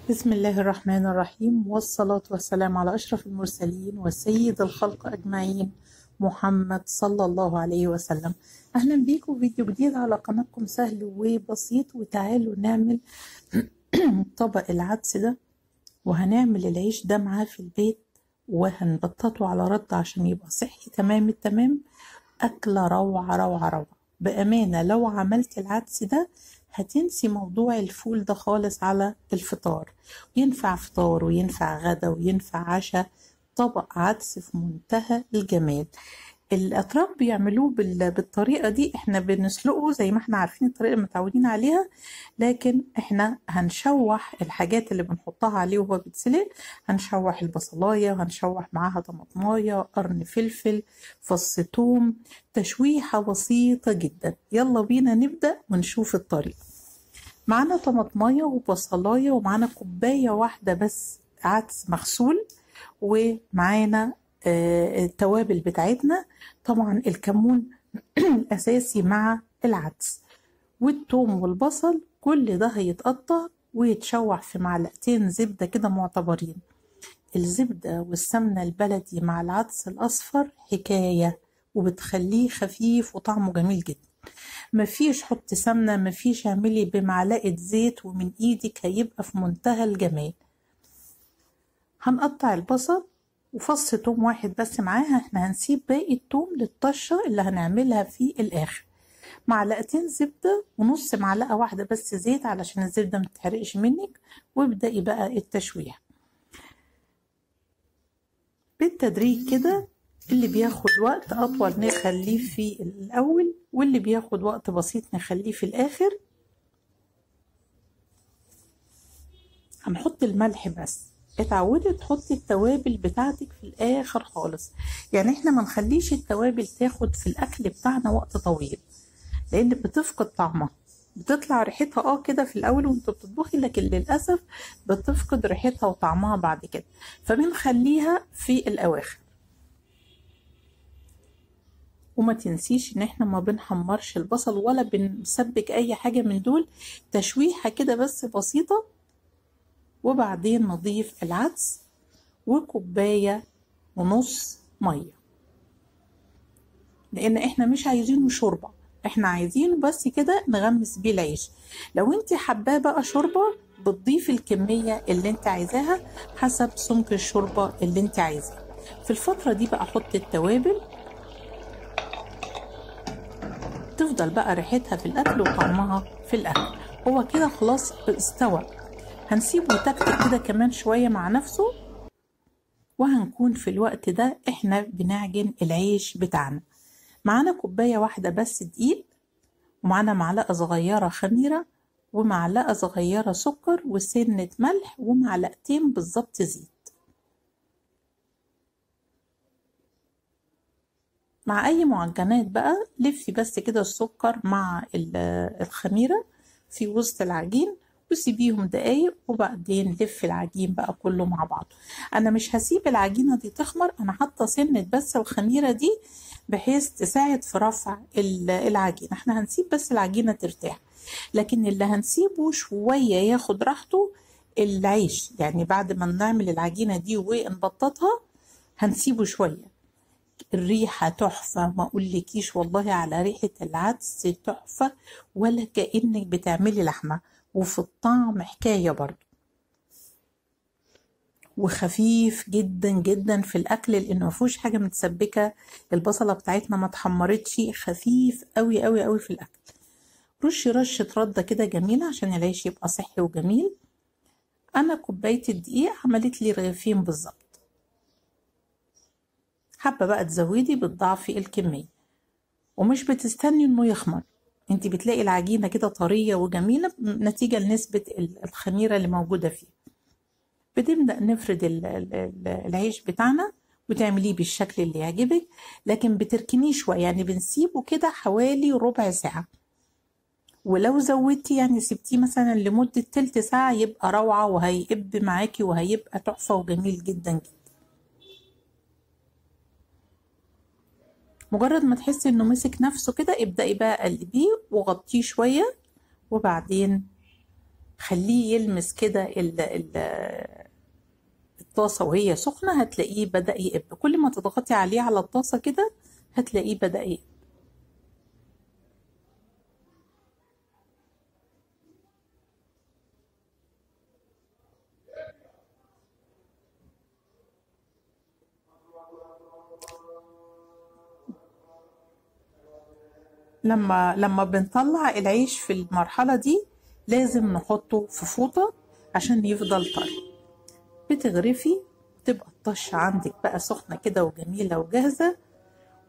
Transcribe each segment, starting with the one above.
بسم الله الرحمن الرحيم، والصلاة والسلام على أشرف المرسلين وسيد الخلق أجمعين، محمد صلى الله عليه وسلم. أهلا بيكم في فيديو جديد على قناتكم سهل وبسيط. وتعالوا نعمل طبق العدس ده، وهنعمل العيش ده معاه في البيت، وهنبططه على رد عشان يبقى صحي تمام التمام. أكلة روعة روعة روعة بأمانة. لو عملت العدس ده هتنسي موضوع الفول ده خالص على الفطار. ينفع فطار وينفع غدا وينفع عشاء. طبق عدس في منتهى الجمال. الأتراك بيعملوه بالطريقة دي. احنا بنسلقه زي ما احنا عارفين الطريقة اللي متعودين عليها، لكن احنا هنشوح الحاجات اللي بنحطها عليه وهو بيتسلق. هنشوح البصلاية وهنشوح معاها طماطماية، قرن فلفل، فص توم، تشويحة بسيطة جدا. يلا بينا نبدأ ونشوف الطريقة. معانا طماطماية وبصلاية، ومعانا كوباية واحدة بس عدس مغسول، ومعانا التوابل بتاعتنا. طبعا الكمون أساسي مع العدس، والثوم والبصل. كل ده هيتقطع ويتشوح في معلقتين زبدة كده معتبرين. الزبدة والسمنة البلدي مع العدس الأصفر حكاية، وبتخليه خفيف وطعمه جميل جدا. مفيش حط سمنة، مفيش اعملي بمعلقة زيت ومن ايدك، هيبقى في منتهى الجمال. هنقطع البصل وفص توم واحد بس معاها. احنا هنسيب باقي التوم للطشة اللي هنعملها في الآخر. معلقتين زبدة ونص معلقة واحدة بس زيت علشان الزبدة متتحرقش منك. وابدأي بقى التشويح بالتدريج كده. اللي بياخد وقت أطول نخليه في الأول، واللي بياخد وقت بسيط نخليه في الآخر. هنحط الملح بس. اتعودي تحطي التوابل بتاعتك في الآخر خالص. يعني احنا ما نخليش التوابل تاخد في الأكل بتاعنا وقت طويل، لأن بتفقد طعمها. بتطلع ريحتها كده في الأول وانت بتطبخي، لكن للأسف بتفقد ريحتها وطعمها بعد كده، فبنخليها في الأواخر. وما تنسيش ان احنا ما بنحمرش البصل ولا بنسبك اي حاجة من دول. تشويحة كده بس بسيطة. وبعدين نضيف العدس وكوباية ونص مية، لان احنا مش عايزينه شوربة، احنا عايزينه بس كده نغمس بيه العيش. لو انت حباه بقى شوربة بتضيفي الكمية اللي انت عايزاها حسب سمك الشوربة اللي انت عايزاه. في الفترة دي بقى حط التوابل، تفضل بقى ريحتها في الاكل وطعمها في الاكل. هو كده خلاص استوى. هنسيبه يتكتك كده كمان شوية مع نفسه، وهنكون في الوقت ده احنا بنعجن العيش بتاعنا. معانا كوباية واحدة بس دقيق، ومعانا معلقة صغيرة خميرة، ومعلقة صغيرة سكر، وسنة ملح، ومعلقتين بالظبط زيت. مع اي معجنات بقى لفي بس كده السكر مع الخميرة في وسط العجين، وسيبيهم دقايق، وبعدين لف العجين بقى كله مع بعض. انا مش هسيب العجينة دي تخمر، انا حاطة سنة بس الخميرة دي بحيث تساعد في رفع العجينة. احنا هنسيب بس العجينة ترتاح، لكن اللي هنسيبه شوية ياخد راحته العيش. يعني بعد ما نعمل العجينة دي ونبططها هنسيبه شوية. الريحة تحفة، ما اقولكيش والله على ريحة العدس تحفة، ولا كأنك بتعملي لحمة. وفي الطعم حكاية برضو، وخفيف جدا جدا في الاكل لانه مفيهوش حاجة متسبكة. البصلة بتاعتنا ما اتحمرتش، خفيف قوي قوي قوي في الاكل. رشي رشة ردة كده جميلة عشان العيش يبقى صحي وجميل. انا كوباية الدقيق عملت لي رغيفين بالظبط. حابة بقى تزودي بتضاعفي الكمية، ومش بتستني انه يخمر. انت بتلاقي العجينة كده طرية وجميلة نتيجة لنسبة الخميرة اللي موجودة فيه. بنبدأ نفرد العيش بتاعنا وتعمليه بالشكل اللي يعجبك، لكن بتركنيه شوية، يعني بنسيبه كده حوالي ربع ساعة. ولو زودتي يعني سبتيه مثلا لمدة تلت ساعة يبقى روعة، وهيقب معاكي وهيبقى تحفة وجميل جدا جدا. مجرد ما تحسي انه مسك نفسه كده ابدأي بقى قلبيه وغطيه شوية، وبعدين خليه يلمس كده الطاسة وهي سخنة، هتلاقيه بدأ يقب. كل ما تضغطي عليه على الطاسة كده هتلاقيه بدأ يقب. لما بنطلع العيش في المرحلة دي لازم نحطه في فوطة عشان يفضل طري. بتغرفي، تبقى الطشة عندك بقى سخنة كده وجميلة وجاهزة.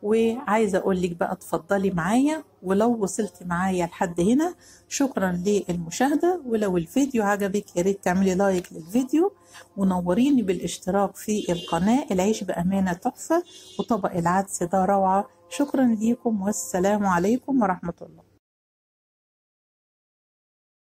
وعايزة أقولك بقى تفضلي معايا، ولو وصلت معايا لحد هنا شكرا للمشاهدة. ولو الفيديو عجبك ياريت تعملي لايك للفيديو، ونوريني بالاشتراك في القناة. العيش بأمانة تحفة، وطبق العدس ده روعة. شكرا ليكم، والسلام عليكم ورحمة الله.